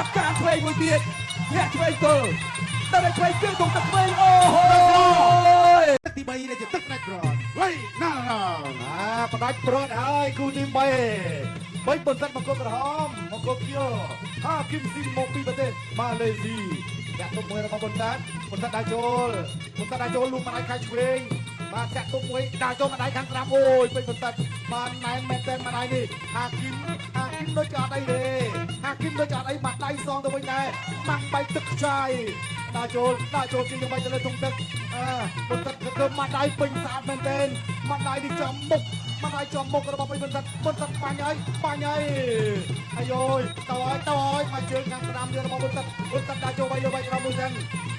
ចាប់ការឆ្វេងមួយទៀតអ្នកឆ្វេងគល់តែឆ្វេងគល់ក្នុងទឹកឆ្វេងអូហូទឹកទី3នេះជាទឹកផ្ដាច់ប្រត់វៃណាផ្ដាច់ប្រត់ហើយគូទី3បីបន្តិចមកគប់ក្រហមមកគប់ខៀវគឹមស៊ីមកពីប្រទេសម៉ាឡេស៊ីចាក់ទុកមួយរបស់បន្តិចដើរចូលលូកមកដៃខាងឆ្វេងបាទចាក់ទុកមួយដើរចូលមកដៃខាងស្ដាំអូយពេញបន្តិចបានណែនមែនតែមកដៃនេះហាគឹមដូចជាអត់អីទេហាគឹមដូចជាអត់អីមកដៃសងទៅវិញដែរម៉ាំងបែកទឹកខ្ចាយដើរចូលជាយ៉ាងម៉េចទៅលើធុងទឹកបន្តិចទៅមកដៃពេញស្អាតមែនតែមកដៃនេះចំមុខរបស់ពេញបន្តិចបាញ់ហើយអាយយទៅហើយមកជើងខាងស្ដាំទៀតរបស់បន្តិចដើរចូលវាយលើវាយក្រោមមួយសិន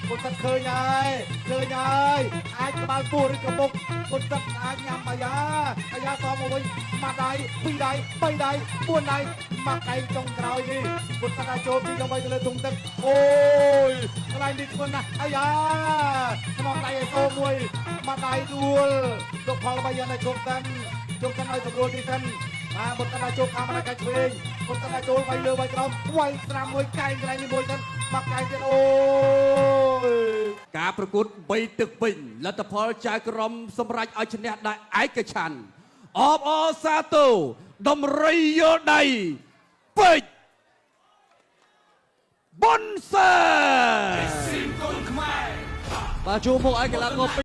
បន្តិចឃើញហើយអាចក្បាលពោះឬក៏មុខបន្តិចអាចញ៉ាំអាយ៉ាតមកវិញមកដៃ2ដៃ3ដៃ4ដៃមកកែងចុងក្រោយនេះបន្តិចដើរចូលទីដើម្បីទៅលើធុងទឹកអូយកន្លែងនេះធ្ងន់ណាស់អាយ៉ាក្នុងដៃឯសូមួយមកដៃដួលលោកផលបាយយ៉ាងណាជុំតាំងឲ្យស្រួលទីសិនបន្តិចដើរចូលខាងម្ដាយកាច់ឆ្វេងបន្តិចដើរចូលវាយលើវាយក្រោមវាយស្រាំមួយកែងកន្លែងនេះមួយសិនមកកែងទៀតអូយការប្រកួត3ទឹកពេញលទ្ធផលចៅក្រមសម្រេចឲ្យឈ្នះដោយឯកច្ឆន្ទអបអរសាទរដំរីយល់ដៃពេជ្របុនសើបាទជួបមុខឲ្យកីឡាករ